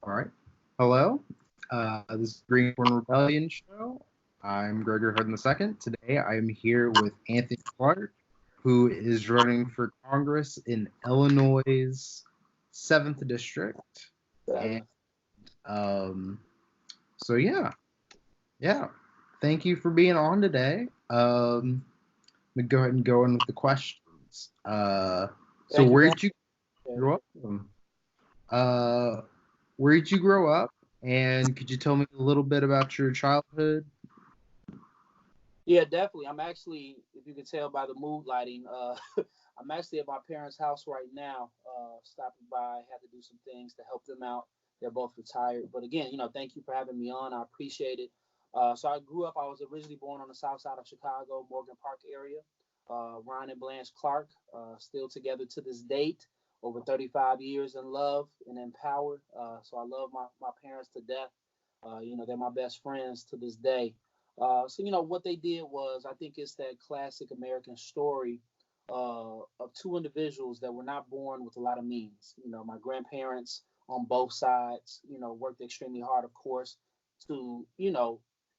All right. Hello. This is Greenhorn Rebellion Show. I'm Gregor Hurden II. Today I am here with Anthony Clark, who is running for Congress in Illinois' 7th District. And um, yeah. Thank you for being on today. Let me go ahead and go in with the questions. So Thank you where for did you having grow up from? Where did you grow up? And could you tell me a little bit about your childhood? Yeah, definitely. I'm actually, if you can tell by the mood lighting, I'm actually at my parents' house right now, stopping by, had to do some things to help them out. They're both retired. But again, thank you for having me on. I appreciate it. So I grew up, I was originally born on the south side of Chicago, Morgan Park area. Ryan and Blanche Clark, still together to this date, over 35 years in love and empowered. So I love my parents to death. They're my best friends to this day. So what they did was, I think it's that classic American story of two individuals that were not born with a lot of means. My grandparents on both sides, worked extremely hard, of course, to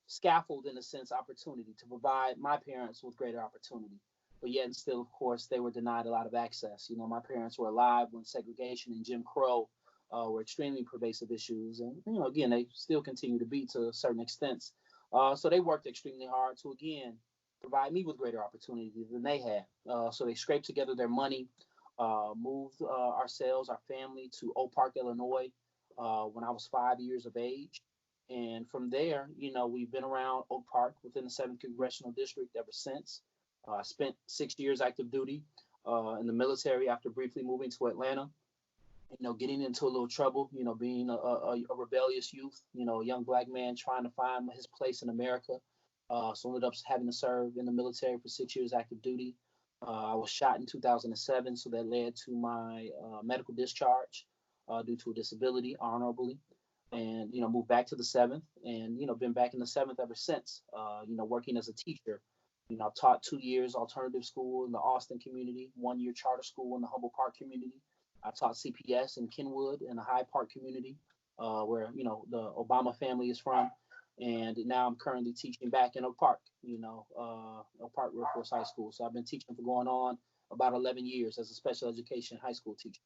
scaffold in a sense opportunity to provide my parents with greater opportunity. But yet and still, of course, they were denied a lot of access. My parents were alive when segregation and Jim Crow were extremely pervasive issues, and again, they still continue to be to a certain extent. So they worked extremely hard to again provide me with greater opportunity than they had. So they scraped together their money, moved ourselves, our family, to Oak Park, Illinois, when I was 5 years of age. And from there, we've been around Oak Park within the 7th Congressional District ever since. I spent 6 years active duty in the military after briefly moving to Atlanta. Getting into a little trouble, being a rebellious youth, a young black man trying to find his place in America. So ended up having to serve in the military for 6 years active duty. I was shot in 2007, so that led to my medical discharge due to a disability, honorably, and moved back to the 7th, and been back in the 7th ever since. Working as a teacher. I've taught 2 years alternative school in the Austin community, 1 year charter school in the Humboldt Park community. I taught CPS in Kenwood in the Hyde Park community, where the Obama family is from, and now I'm currently teaching back in Oak Park, Oak Park Workforce High School. So I've been teaching for going on about 11 years as a special education high school teacher.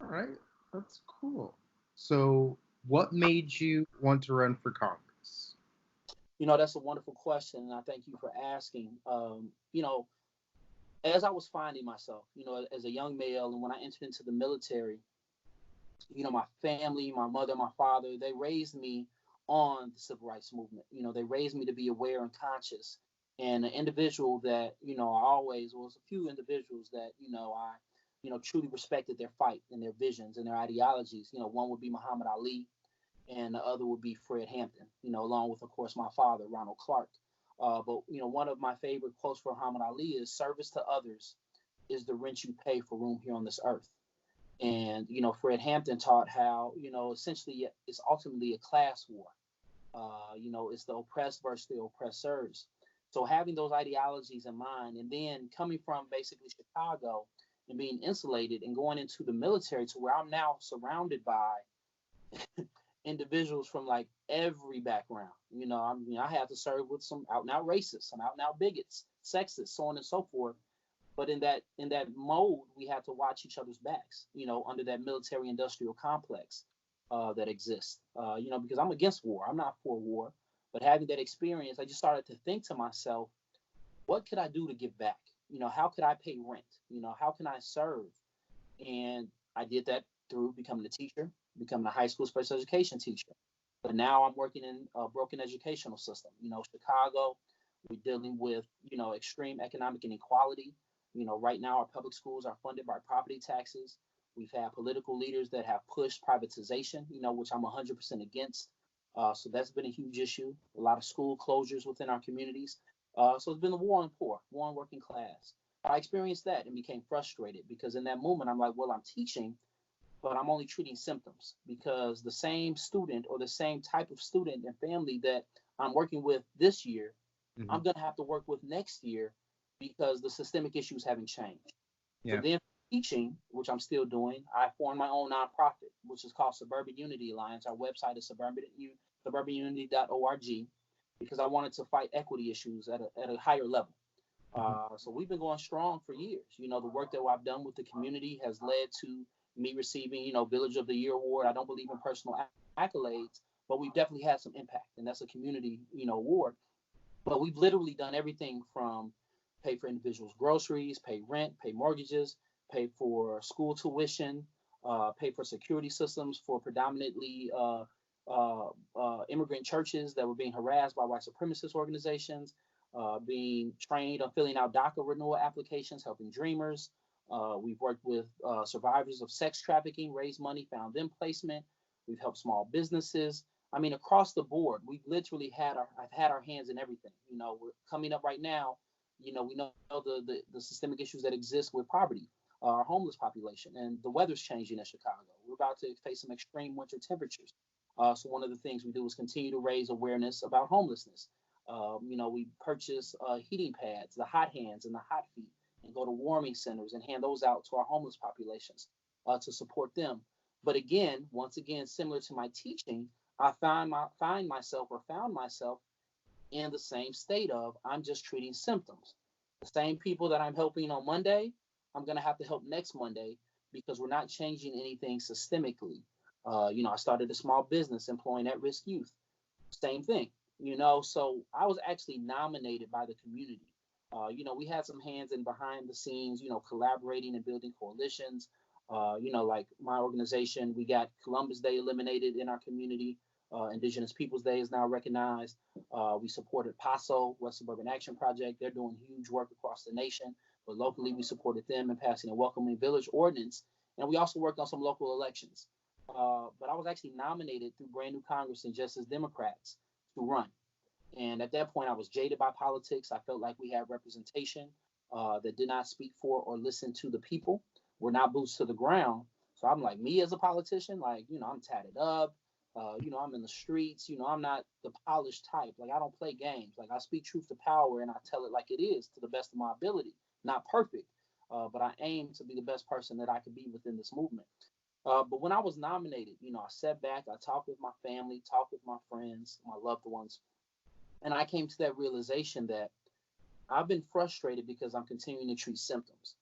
All right, that's cool. So, what made you want to run for Congress? That's a wonderful question, and I thank you for asking. As I was finding myself, as a young male, and when I entered into the military, my family, my mother, my father, they raised me on the civil rights movement. They raised me to be aware and conscious. And an individual that, I always was a few individuals that, I, truly respected their fight and their visions and their ideologies. One would be Muhammad Ali, and the other would be Fred Hampton, along with, of course, my father, Ronald Clark. But, one of my favorite quotes from Muhammad Ali is, service to others is the rent you pay for room here on this earth. And, Fred Hampton taught how, essentially it's ultimately a class war. It's the oppressed versus the oppressors. So having those ideologies in mind, and then coming from basically Chicago and being insulated and going into the military to where I'm now surrounded by individuals from like every background. I had to serve with some out and out racists, some out and out bigots, sexists, so on and so forth. But in that mode, we had to watch each other's backs, under that military industrial complex that exists. Because I'm against war, I'm not for war. But having that experience, I just started to think to myself, what could I do to give back? How could I pay rent? How can I serve? And I did that through becoming a teacher, becoming a high school special education teacher. But now I'm working in a broken educational system. Chicago, we're dealing with, extreme economic inequality. Right now our public schools are funded by property taxes. We've had political leaders that have pushed privatization, which I'm 100% against. So that's been a huge issue. A lot of school closures within our communities. So it's been the war on poor, war on working class. I experienced that and became frustrated because in that moment I'm like, well, I'm teaching, but I'm only treating symptoms because the same student or the same type of student and family that I'm working with this year, Hmm. I'm going to have to work with next year because the systemic issues haven't changed. So Yeah. then teaching, which I'm still doing, I formed my own nonprofit, which is called Suburban Unity Alliance. Our website is suburbanunity.org, because I wanted to fight equity issues at a higher level. So we've been going strong for years. The work that I've done with the community has led to me receiving, Village of the Year award. I don't believe in personal accolades, but we've definitely had some impact, and that's a community, award. But we've literally done everything from pay for individuals' groceries, pay rent, pay mortgages, pay for school tuition, pay for security systems for predominantly immigrant churches that were being harassed by white supremacist organizations, being trained on filling out DACA renewal applications, helping dreamers. We've worked with survivors of sex trafficking, raised money, found them placement. We've helped small businesses. I mean, across the board, we've literally I've had our hands in everything. We're coming up right now. We know the systemic issues that exist with poverty, our homeless population, and the weather's changing in Chicago. We're about to face some extreme winter temperatures. So one of the things we do is continue to raise awareness about homelessness. We purchase heating pads, the hot hands and the hot feet, and go to warming centers and hand those out to our homeless populations to support them. But again, once again, similar to my teaching, I found myself in the same state of I'm just treating symptoms. The same people that I'm helping on Monday, I'm going to have to help next Monday because we're not changing anything systemically. I started a small business employing at-risk youth. Same thing. So I was actually nominated by the community. We had some hands in behind the scenes, collaborating and building coalitions. Like my organization, we got Columbus Day eliminated in our community. Indigenous Peoples Day is now recognized. We supported PASO, West Suburban Action Project. They're doing huge work across the nation. But locally, we supported them in passing a welcoming village ordinance. And we also worked on some local elections. But I was actually nominated through Brand New Congress and Justice Democrats to run. And at that point, I was jaded by politics. I felt like we had representation that did not speak for or listen to the people. We're not boots to the ground. So I'm like, me as a politician, like, I'm tatted up. I'm in the streets. I'm not the polished type. Like, I don't play games. Like, I speak truth to power and I tell it like it is to the best of my ability. Not perfect, but I aim to be the best person that I could be within this movement. But when I was nominated, I sat back, I talked with my family, talked with my friends, my loved ones, and I came to that realization that I've been frustrated because I'm continuing to treat symptoms.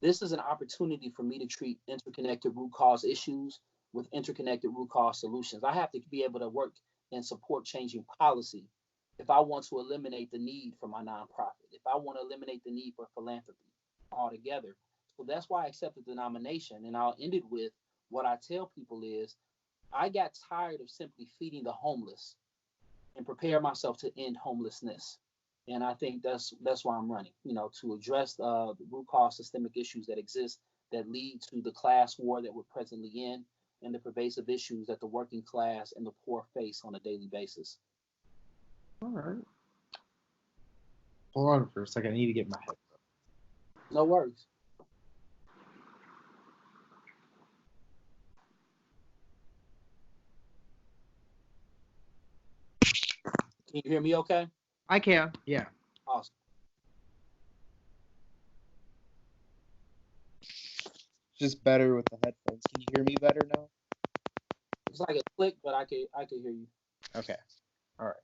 This is an opportunity for me to treat interconnected root cause issues with interconnected root cause solutions. I have to be able to work and support changing policy if I want to eliminate the need for my nonprofit, if I want to eliminate the need for philanthropy altogether. So that's why I accepted the nomination. And I'll end it with what I tell people is I got tired of simply feeding the homeless and prepare myself to end homelessness. And I think that's why I'm running, to address the root cause systemic issues that exist that lead to the class war that we're presently in and the pervasive issues that the working class and the poor face on a daily basis. All right. Hold on for a second. I need to get my head up. No worries. Can you hear me okay? I can, yeah. Awesome. Just better with the headphones. Can you hear me better now? It's like a click, but I can hear you. Okay. All right.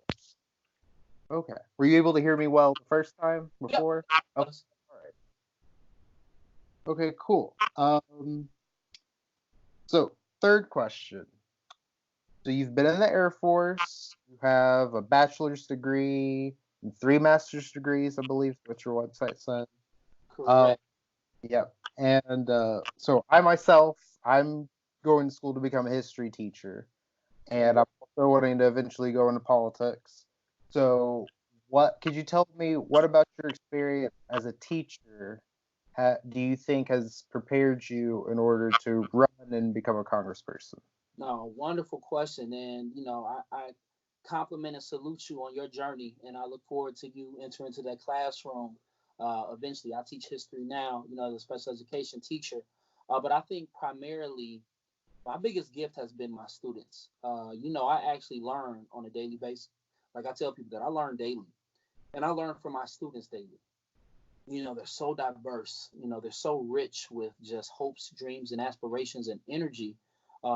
Okay. Were you able to hear me well the first time before? Yep. Oh, all right. Okay, cool. So third question. So you've been in the Air Force. You have a bachelor's degree and 3 master's degrees, I believe, what your website said. Correct. Yep. And so I'm going to school to become a history teacher, and I'm also wanting to eventually go into politics. So, could you tell me what about your experience as a teacher do you think has prepared you in order to run and become a congressperson? No, wonderful question, and I compliment and salute you on your journey, and I look forward to you entering into that classroom. Eventually, I teach history now, as a special education teacher, but I think primarily my biggest gift has been my students. I actually learn on a daily basis. Like I tell people that I learn daily, and I learn from my students daily. They're so diverse. They're so rich with just hopes, dreams, and aspirations and energy.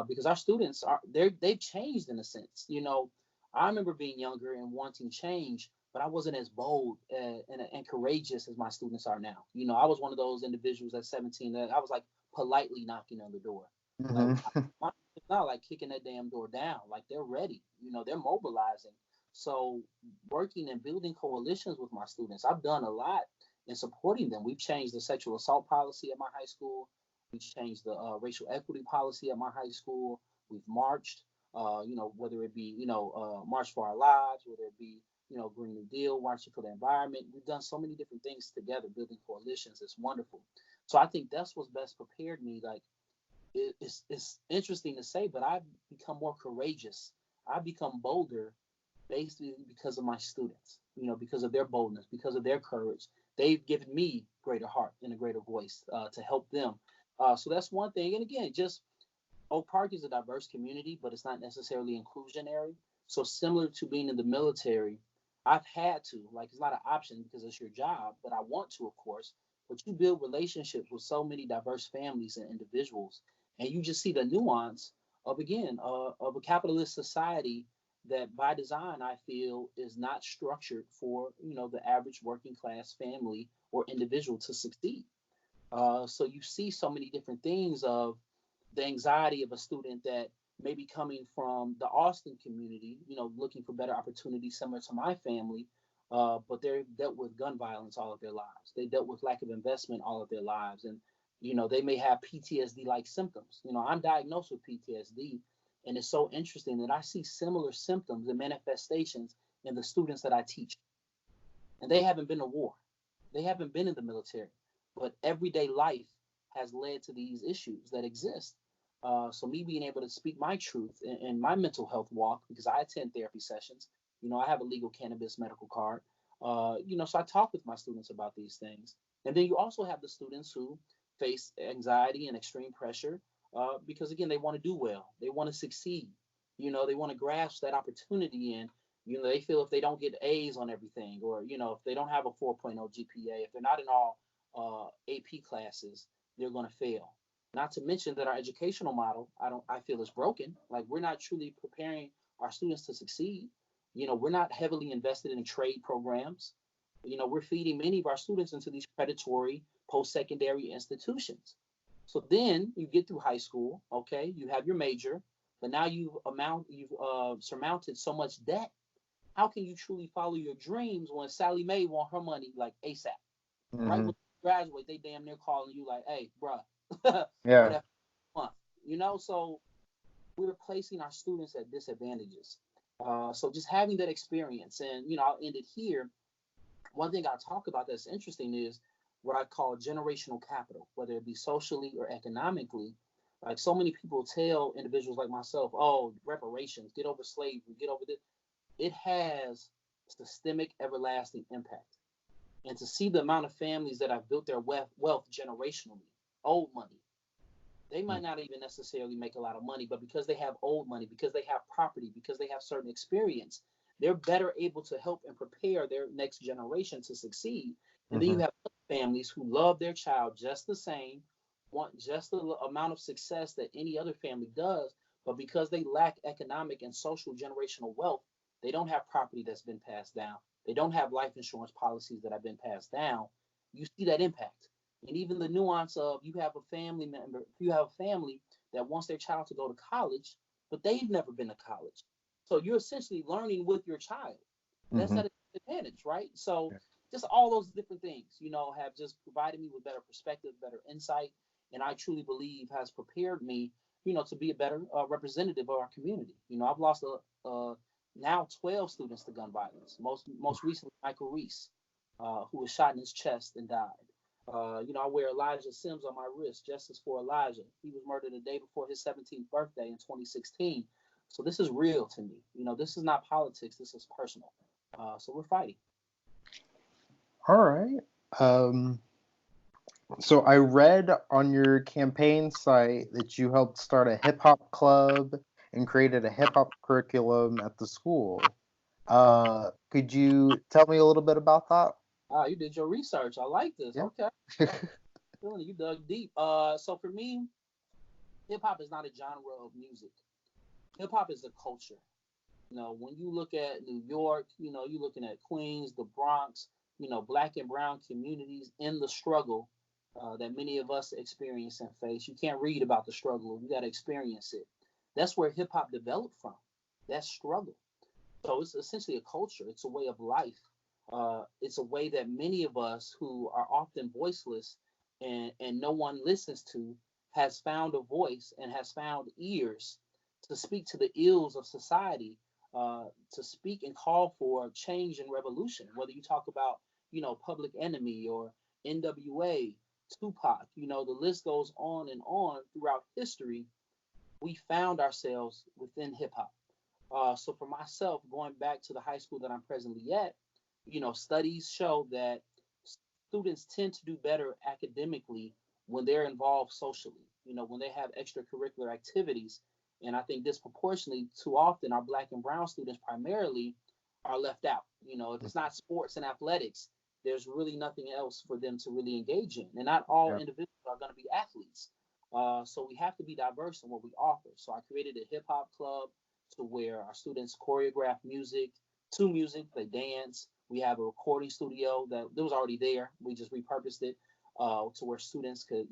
Because our students they've changed in a sense. I remember being younger and wanting change, but I wasn't as bold and courageous as my students are now. I was one of those individuals at 17 that I was like politely knocking on the door. Like Mm-hmm. my not like kicking that damn door down. Like they're ready. They're mobilizing. So working and building coalitions with my students, I've done a lot in supporting them. We've changed the sexual assault policy at my high school. We've changed the racial equity policy at my high school. We've marched, whether it be, March for Our Lives, whether it be, Green New Deal, marching for the environment. We've done so many different things together, building coalitions. It's wonderful. So I think that's what's best prepared me. Like, it's interesting to say, but I've become more courageous. I've become bolder basically because of my students, because of their boldness, because of their courage. They've given me greater heart and a greater voice to help them. So that's one thing. And again, just Oak Park is a diverse community, but it's not necessarily inclusionary. So similar to being in the military, I've had to, like, it's not an option because it's your job, but I want to, of course. But you build relationships with so many diverse families and individuals, and you just see the nuance of, again, of a capitalist society that by design I feel is not structured for the average working class family or individual to succeed. So you see so many different things of the anxiety of a student that may be coming from the Austin community, looking for better opportunities similar to my family, but they've dealt with gun violence all of their lives. They dealt with lack of investment all of their lives. And, they may have PTSD like symptoms. I'm diagnosed with PTSD. And it's so interesting that I see similar symptoms and manifestations in the students that I teach. And they haven't been to war, they haven't been in the military, but everyday life has led to these issues that exist. So me being able to speak my truth in my mental health walk, because I attend therapy sessions, I have a legal cannabis medical card. So I talk with my students about these things. And then you also have the students who face anxiety and extreme pressure because again they want to do well, they want to succeed, they want to grasp that opportunity, and they feel if they don't get A's on everything, or if they don't have a 4.0 GPA, if they're not in all AP classes, they're going to fail. Not to mention that our educational model, I feel is broken. Like we're not truly preparing our students to succeed. We're not heavily invested in trade programs. We're feeding many of our students into these predatory post-secondary institutions. So then you get through high school, okay, you have your major, but now you've surmounted so much debt. How can you truly follow your dreams when Sally Mae want her money like ASAP? Right Mm-hmm. when you graduate, they damn near calling you like, "Hey, bruh, Yeah. whatever month." So we're placing our students at disadvantages. So just having that experience, and I'll end it here. One thing I talk about that's interesting is what I call generational capital, whether it be socially or economically. Like so many people tell individuals like myself, "Oh, reparations, get over slavery, get over this." It has systemic, everlasting impact. And to see the amount of families that have built their wealth generationally, old money, they might not even necessarily make a lot of money, but because they have old money, because they have property, because they have certain experience, they're better able to help and prepare their next generation to succeed. And then you Mm-hmm. have families who love their child just the same, want just the amount of success that any other family does, but because they lack economic and social generational wealth, they don't have property that's been passed down. They don't have life insurance policies that have been passed down. You see that impact. And even the nuance of you have a family member, if you have a family that wants their child to go to college, but they've never been to college. So you're essentially learning with your child. That's Mm-hmm. at an advantage, right? So just all those different things, have just provided me with better perspective, better insight, and I truly believe has prepared me, to be a better representative of our community. I've lost now 12 students to gun violence. Most recently, Michael Reese, who was shot in his chest and died. I wear Elijah Sims on my wrist, Justice for Elijah. He was murdered the day before his 17th birthday in 2016. So this is real to me. This is not politics. This is personal. So we're fighting. All right. Um, so I read on your campaign site that you helped start a hip hop club and created a hip hop curriculum at the school. Could you tell me a little bit about that? Ah, you did your research. I like this. Yeah. Okay. Feeling you dug deep. So for me, hip hop is not a genre of music. Hip hop is a culture. When you look at New York, you're looking at Queens, the Bronx, black and brown communities in the struggle that many of us experience and face. You can't read about the struggle. You got to experience it. That's where hip hop developed from, that struggle. So it's essentially a culture. It's a way of life. It's a way that many of us who are often voiceless and no one listens to has found a voice and has found ears to speak to the ills of society, to speak and call for change and revolution. Whether you talk about, Public Enemy or NWA, Tupac, the list goes on and on throughout history. We found ourselves within hip hop. So for myself, going back to the high school that I'm presently at, studies show that students tend to do better academically when they're involved socially, when they have extracurricular activities. And I think disproportionately, too often, our black and brown students primarily are left out. If it's not sports and athletics, there's really nothing else for them to really engage in. And not all Yeah. individuals are going to be athletes. So we have to be diverse in what we offer. So I created a hip hop club to where our students choreograph music to music, they dance. We have a recording studio that was already there. We just repurposed it to where students could,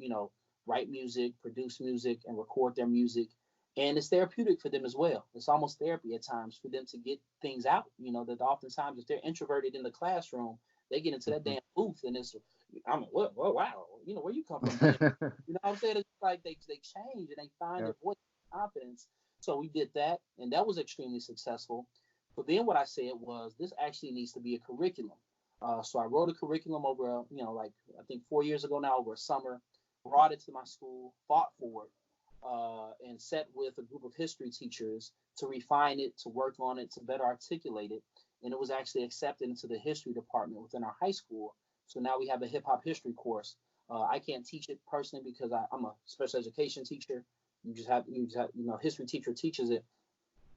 write music, produce music, and record their music. And it's therapeutic for them as well. It's almost therapy at times for them to get things out. That oftentimes if they're introverted in the classroom, they get into that Mhm. damn booth and I'm like, what, wow, where you come from, man? You know what I'm saying? It's like they change and they find Yeah. their voice and confidence. So we did that, and that was extremely successful. But then what I said was, this actually needs to be a curriculum. So I wrote a curriculum over, like I think 4 years ago now, over a summer, brought it to my school, fought for it, and set with a group of history teachers to refine it, to work on it, to better articulate it. And it was actually accepted into the history department within our high school. So now we have a hip hop history course. I can't teach it personally because I'm a special education teacher. History teacher teaches it,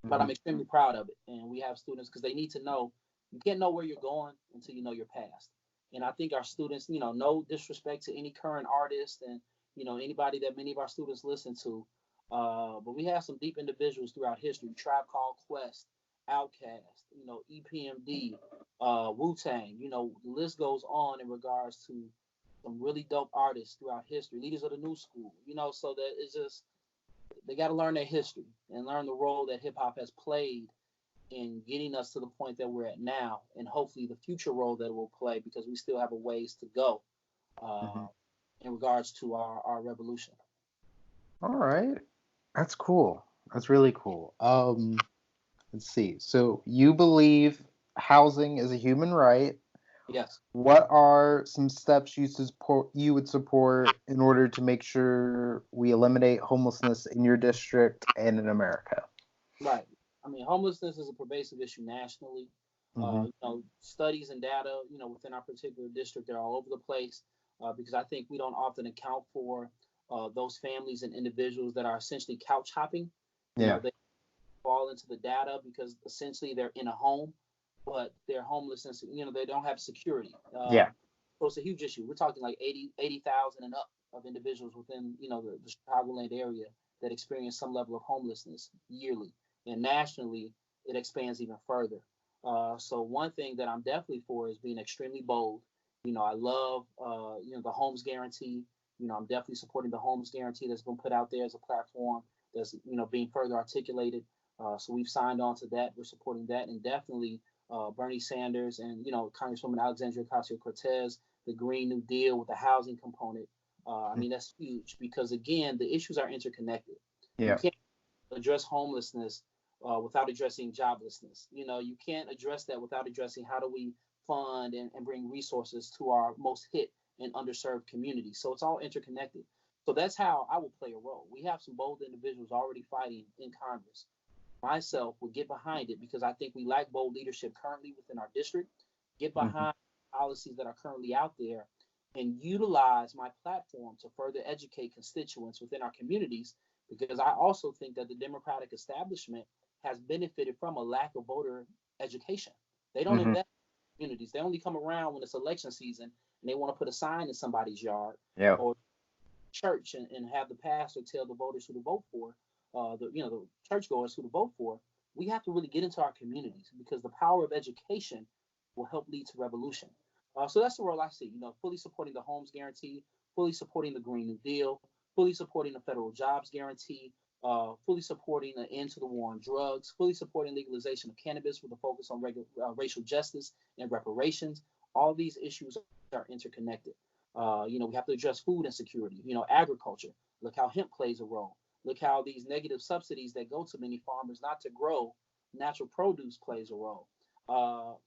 but I'm Mhm. extremely proud of it. And we have students because they need to know you can't know where you're going until you know your past. And I think our students, no disrespect to any current artist and anybody that many of our students listen to, but we have some deep individuals throughout history: Tribe Called Quest, Outkast, EPMD, Wu Tang. The list goes on in regards to some really dope artists throughout history, leaders of the new school. So that it's just they got to learn their history and learn the role that hip hop has played in getting us to the point that we're at now, and hopefully the future role that it will play because we still have a ways to go uh, Mhm. in regards to our revolution. All right. That's cool. That's really cool. Let's see. So you believe housing is a human right. Yes. What are some steps you would support in order to make sure we eliminate homelessness in your district and in America? Right. I mean, homelessness is a pervasive issue nationally. Hmm. Studies and data, within our particular district, they're all over the place because I think we don't often account for those families and individuals that are essentially couch hopping. Yeah. They fall into the data because essentially they're in a home, but their homelessness, they don't have security. Yeah. So it's a huge issue. We're talking like 80,000 and up of individuals within, the Chicagoland area that experience some level of homelessness yearly. And nationally, it expands even further. So one thing that I'm definitely for is being extremely bold. I love, the homes guarantee. I'm definitely supporting the homes guarantee that's been put out there as a platform that's, being further articulated. So we've signed on to that. We're supporting that, and definitely Bernie Sanders and Congresswoman Alexandria Ocasio-Cortez, the Green New Deal with the housing component. I mean that's huge because again the issues are interconnected. You Yeah. can't address homelessness without addressing joblessness. You can't address that without addressing how do we fund and bring resources to our most hit and underserved communities. So it's all interconnected. So that's how I will play a role. We have some bold individuals already fighting in Congress. Myself would get behind it because I think we lack bold leadership currently within our district. Get Hmm. behind policies that are currently out there and utilize my platform to further educate constituents within our communities because I also think that the Democratic establishment has benefited from a lack of voter education. They don't Hmm. invest communities. They only come around when it's election season and they want to put a sign in somebody's yard Yeah. or church and have the pastor tell the voters who to vote for, the churchgoers who to vote for. We have to really get into our communities because the power of education will help lead to revolution. So that's the role I see. Fully supporting the homes guarantee, fully supporting the Green New Deal, fully supporting the federal jobs guarantee, fully supporting the end to the war on drugs, fully supporting legalization of cannabis with a focus on racial justice and reparations. All these issues are interconnected. We have to address food insecurity, agriculture. Look how hemp plays a role. Look how these negative subsidies that go to many farmers not to grow natural produce plays a role.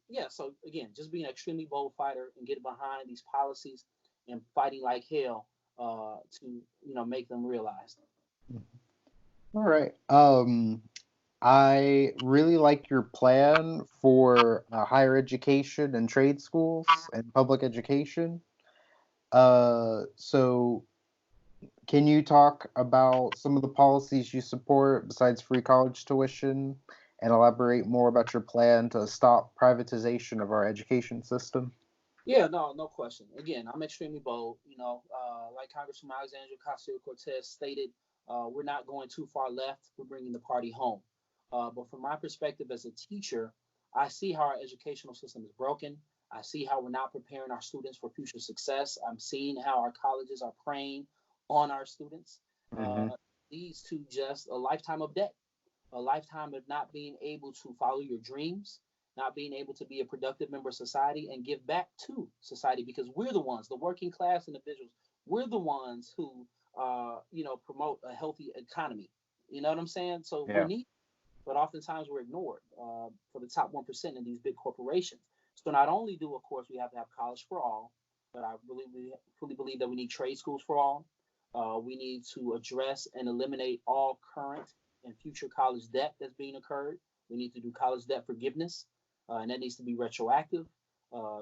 Yeah, so again, just being an extremely bold fighter and getting behind these policies and fighting like hell to make them realized. All right. I really like your plan for higher education and trade schools and public education. So can you talk about some of the policies you support besides free college tuition and elaborate more about your plan to stop privatization of our education system? Yeah, no question. Again, I'm extremely bold. Like Congressman Alexandria Ocasio-Cortez stated, we're not going too far left. We're bringing the party home. But from my perspective as a teacher, I see how our educational system is broken. I see how we're not preparing our students for future success. I'm seeing how our colleges are preying on our students. Uh, Mm-hmm. Leads to just a lifetime of debt, a lifetime of not being able to follow your dreams, not being able to be a productive member of society and give back to society because we're the ones, the working class individuals, we're the ones who, promote a healthy economy. You know what I'm saying? So we're Yeah. needed, but oftentimes we're ignored for the top 1% in these big corporations. So not only do, of course, we have to have college for all, but I really, really fully believe that we need trade schools for all. We need to address and eliminate all current and future college debt that's being incurred. We need to do college debt forgiveness, and that needs to be retroactive.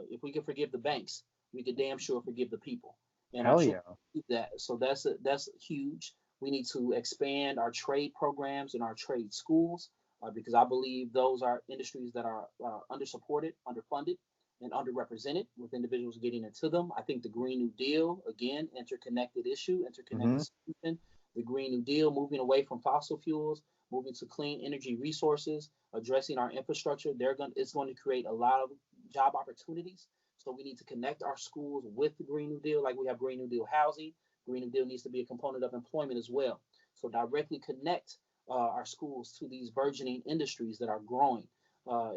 If we can forgive the banks, we could damn sure forgive the people. And I Hell truly yeah. believe that. So that's huge. We need to expand our trade programs and our trade schools because I believe those are industries that are undersupported, underfunded, and underrepresented with individuals getting into them. I think the Green New Deal, again, interconnected issue, Mm-hmm. interconnected solution. The Green New Deal, moving away from fossil fuels, moving to clean energy resources, addressing our infrastructure. It's going to create a lot of job opportunities. So we need to connect our schools with the Green New Deal, like we have Green New Deal housing. Green New Deal needs to be a component of employment as well. So directly connect our schools to these burgeoning industries that are growing.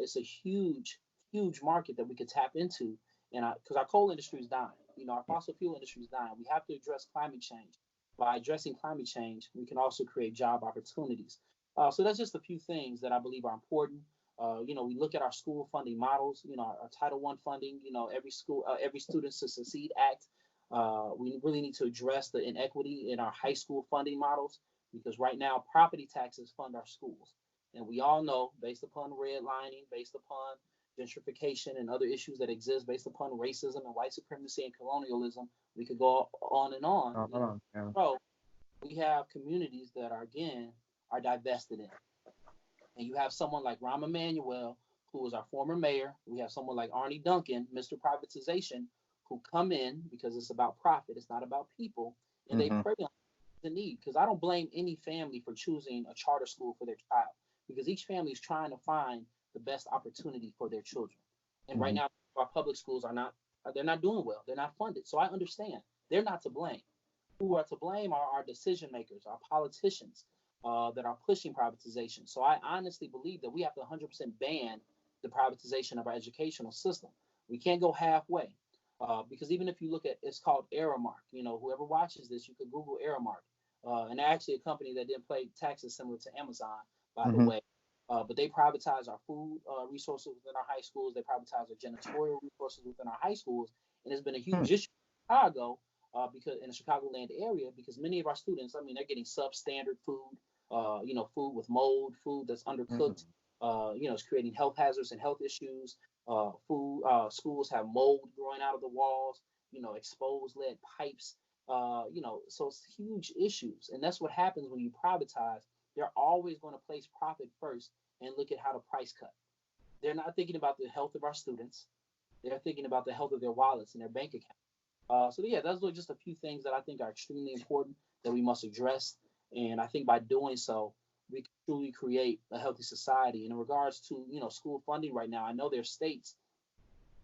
It's a huge, huge market that we could tap into, and because our coal industry is dying, our fossil fuel industry is dying. We have to address climate change. By addressing climate change, we can also create job opportunities. So that's just a few things that I believe are important. We look at our school funding models. Our Title I funding. Every school, every Students to Succeed Act. We really need to address the inequity in our high school funding models because right now property taxes fund our schools, and we all know, based upon redlining, based upon gentrification and other issues that exist, based upon racism and white supremacy and colonialism, we could go on and on. Yeah. So we have communities that are again are divested in. And you have someone like Rahm Emanuel, who was our former mayor. We have someone like Arnie Duncan, Mr. Privatization, who come in because it's about profit, it's not about people, and they Mm-hmm. prey on the need. Because I don't blame any family for choosing a charter school for their child, because each family is trying to find the best opportunity for their children. And right Mm-hmm. now, our public schools are not, they're not doing well. They're not funded. So I understand they're not to blame. Who are to blame are our decision makers, our politicians that are pushing privatization. So I honestly believe that we have to 100% ban the privatization of our educational system. We can't go halfway because even if you look at, it's called Aramark. Whoever watches this, you could Google Aramark, and actually a company that didn't pay taxes similar to Amazon, by the Mm-hmm. way. But they privatize our food resources within our high schools. They privatize our janitorial resources within our high schools, and it's been a huge issue in Chicago because in the Chicagoland area, because many of our students, I mean, they're getting substandard food, food with mold, food that's Mm-hmm. undercooked, it's creating health hazards and health issues. Schools have mold growing out of the walls, exposed lead pipes, so it's huge issues. And that's what happens when you privatize. They're always going to place profit first and look at how to price cut. They're not thinking about the health of our students. They're thinking about the health of their wallets and their bank account. So yeah, those are just a few things that I think are extremely important that we must address. And I think by doing so, we can truly create a healthy society. And in regards to school funding right now, I know there's states,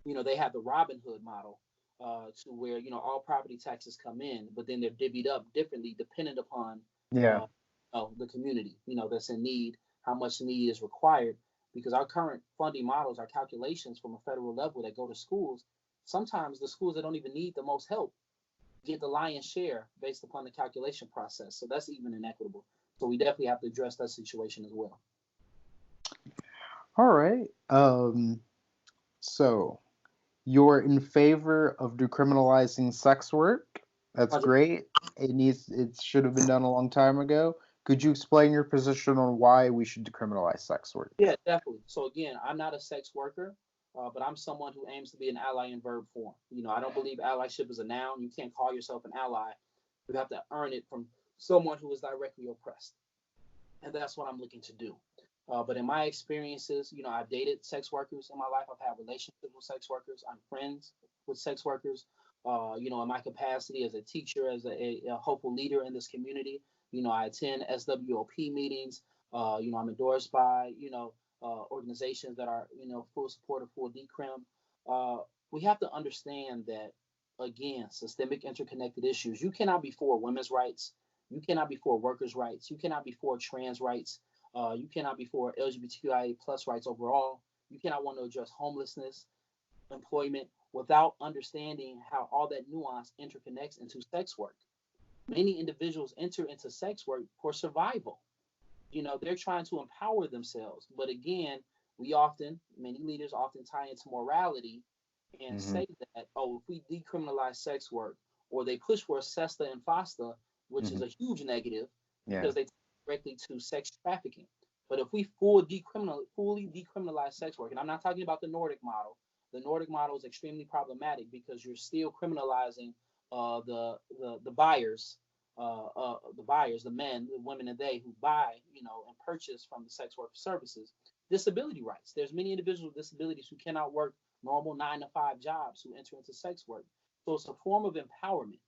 they have the Robin Hood model, to where all property taxes come in, but then they're divvied up differently dependent upon Yeah. uh, the community that's in need, how much need is required. Because our current funding models, our calculations from a federal level that go to schools, sometimes the schools that don't even need the most help get the lion's share based upon the calculation process. So that's even inequitable. So we definitely have to address that situation as well. All right. So you're in favor of decriminalizing sex work. That's great. It should have been done a long time ago. Could you explain your position on why we should decriminalize sex work? Yeah, definitely. So again, I'm not a sex worker, but I'm someone who aims to be an ally in verb form. I don't believe allyship is a noun. You can't call yourself an ally. You have to earn it from someone who is directly oppressed, and that's what I'm looking to do. But in my experiences, I've dated sex workers in my life. I've had relationships with sex workers. I'm friends with sex workers. In my capacity as a teacher, as a hopeful leader in this community, I attend SWOP meetings. I'm endorsed by, organizations that are, full support of full decrim. We have to understand that, again, systemic interconnected issues. You cannot be for women's rights. You cannot be for workers' rights. You cannot be for trans rights. You cannot be for LGBTQIA plus rights overall. You cannot want to address homelessness, employment, without understanding how all that nuance interconnects into sex work. Many individuals enter into sex work for survival. They're trying to empower themselves. But again, many leaders often tie into morality and Hmm. say that, oh, if we decriminalize sex work, or they push for SESTA and FOSTA, which is Hmm. a huge negative Yeah. because they tie directly to sex trafficking. But if we fully decriminalize sex work, and I'm not talking about the Nordic model is extremely problematic because you're still criminalizing the buyers, the men, the women, and they who buy, and purchase from the sex worker services. Disability rights. There's many individuals with disabilities who cannot work normal 9 to 5 jobs who enter into sex work. So it's a form of empowerment.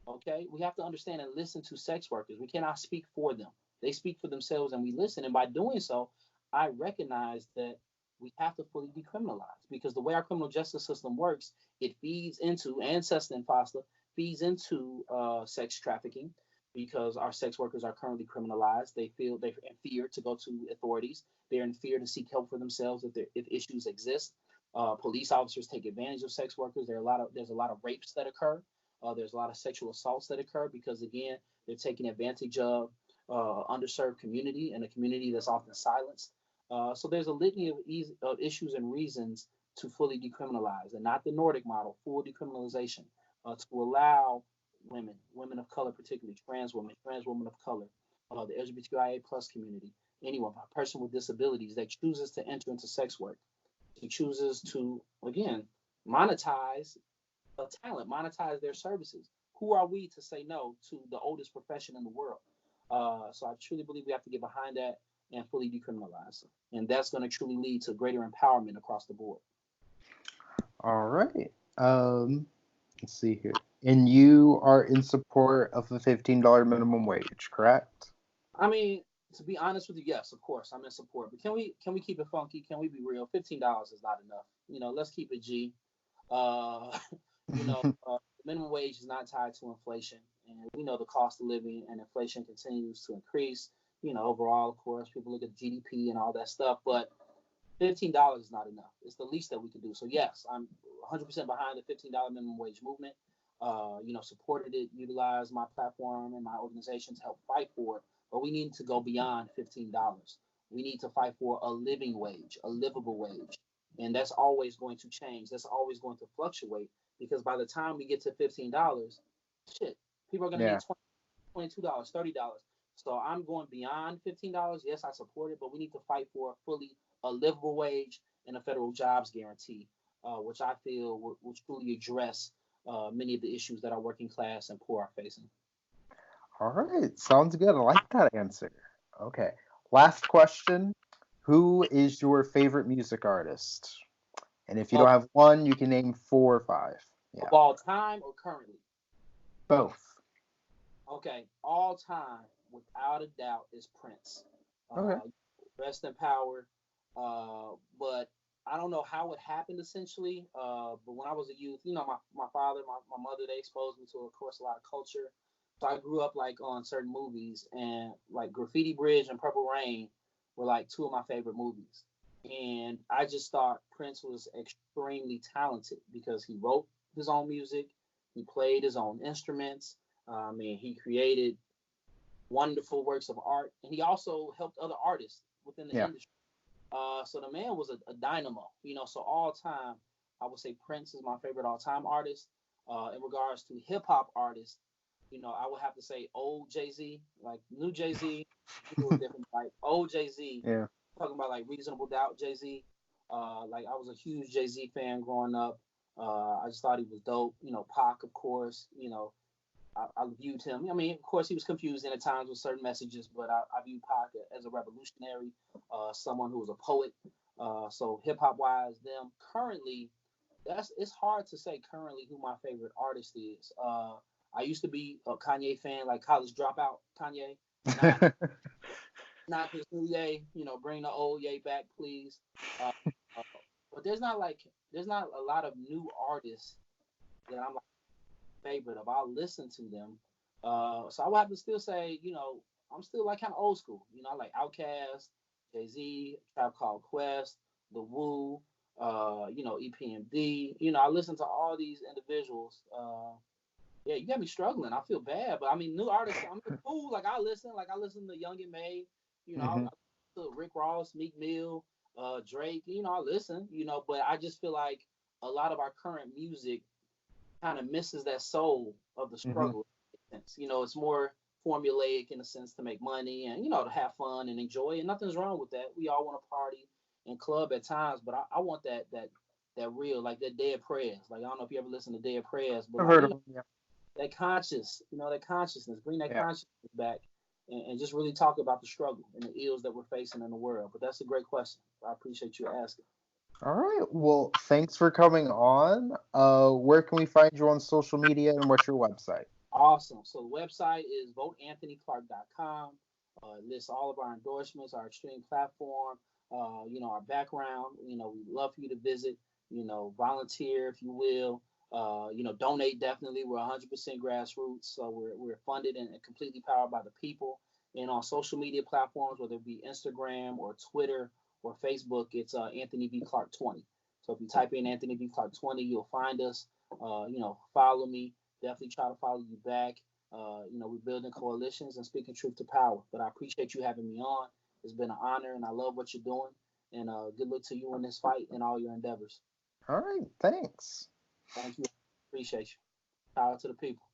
Okay, we have to understand and listen to sex workers. We cannot speak for them. They speak for themselves, and we listen. And by doing so, I recognize that we have to fully decriminalize because the way our criminal justice system works, it feeds into ancestor and foster feeds into sex trafficking because our sex workers are currently criminalized. They feel they're in fear to go to authorities. They're in fear to seek help for themselves if issues exist. Police officers take advantage of sex workers. There's a lot of rapes that occur. There's a lot of sexual assaults that occur because again they're taking advantage of underserved community and a community that's often silenced. So there's a litany of issues and reasons to fully decriminalize, and not the Nordic model, full decriminalization, to allow women of color, particularly trans women of color, the LGBTQIA plus community, anyone, a person with disabilities that chooses to enter into sex work, who chooses to, again, monetize a talent, monetize their services. Who are we to say no to the oldest profession in the world? So I truly believe we have to get behind that and fully decriminalize. And that's going to truly lead to greater empowerment across the board. All right. Let's see here. And you are in support of a $15 minimum wage, correct? I mean, to be honest with you, yes, of course, I'm in support. But can we keep it funky? Can we be real? $15 is not enough. Let's keep it G. Uh, minimum wage is not tied to inflation, and we know the cost of living and inflation continues to increase. Overall, of course, people look at GDP and all that stuff, but $15 is not enough. It's the least that we can do. So yes, I'm 100% behind the $15 minimum wage movement. Supported it, utilized my platform and my organization to help fight for it. But we need to go beyond $15. We need to fight for a living wage, a livable wage, and that's always going to change. That's always going to fluctuate because by the time we get to $15, shit, people are going to Yeah. need $22, $30. So I'm going beyond $15. Yes, I support it, but we need to fight for a livable wage and a federal jobs guarantee, which I feel will truly address many of the issues that our working class and poor are facing. All right. Sounds good. I like that answer. Okay. Last question. Who is your favorite music artist? And if you don't have one, you can name 4 or 5. Yeah. Of all time or currently? Both. Okay, all time, without a doubt, is Prince. Okay. Rest in power. But I don't know how it happened essentially. But when I was a youth, my father, my mother, they exposed me to, of course, a lot of culture. So I grew up like on certain movies, and like Graffiti Bridge and Purple Rain were like two of my favorite movies. And I just thought Prince was extremely talented because he wrote his own music, he played his own instruments. I mean, he created wonderful works of art, and he also helped other artists within the Yeah. industry. So the man was a dynamo, So all time, I would say Prince is my favorite all time artist. In regards to hip hop artists, I would have to say old Jay Z, like new Jay Z, a different. Like old Jay Z, Yeah. talking about like Reasonable Doubt Jay Z. Like I was a huge Jay Z fan growing up. I just thought he was dope. Pac, of course. I viewed him. I mean, of course, he was confusing at times with certain messages, but I viewed Pac as a revolutionary, someone who was a poet. So hip hop wise, them currently, it's hard to say currently who my favorite artist is. I used to be a Kanye fan, like college dropout Kanye, not not this new Ye. Bring the old Ye back, please. Uh, uh, but there's not a lot of new artists that I'm like favorite of. I'll listen to them. So I would have to still say, I'm still like kind of old school. I like Outkast, Jay Z, Tribe Called Quest, The Wu, EPMD. I listen to all these individuals. Yeah, you got me struggling. I feel bad, but I mean, new artists. I'm cool. Like I listen to Young and May. I Hmm. listen to Rick Ross, Meek Mill, Drake. I listen. But I just feel like a lot of our current music kind of misses that soul of the Hmm. struggle. It's more formulaic in a sense to make money and to have fun and enjoy, and nothing's wrong with that. We all want to party and club at times, but I want that real, like that Dead Prayers. Like I don't know if you ever listen to Dead Prayers, but I've like heard of them. Yeah. that consciousness, bring that Yeah. consciousness back, and just really talk about the struggle and the ills that we're facing in the world. But that's a great question. I appreciate you asking. All right. Well, thanks for coming on. Where can we find you on social media and what's your website? Awesome. So the website is voteanthonyclark.com. It lists all of our endorsements, our extreme platform, our background. We'd love for you to visit, volunteer if you will. Donate definitely. We're 100% grassroots, so we're funded and completely powered by the people. And on social media platforms, whether it be Instagram or Twitter or Facebook, it's Anthony V Clark 20. So if you type in Anthony V Clark 20, you'll find us. Follow me. Definitely try to follow you back. We're building coalitions and speaking truth to power. But I appreciate you having me on. It's been an honor, and I love what you're doing. And good luck to you in this fight and all your endeavors. All right. Thanks. Thank you. Appreciate you. Power to the people.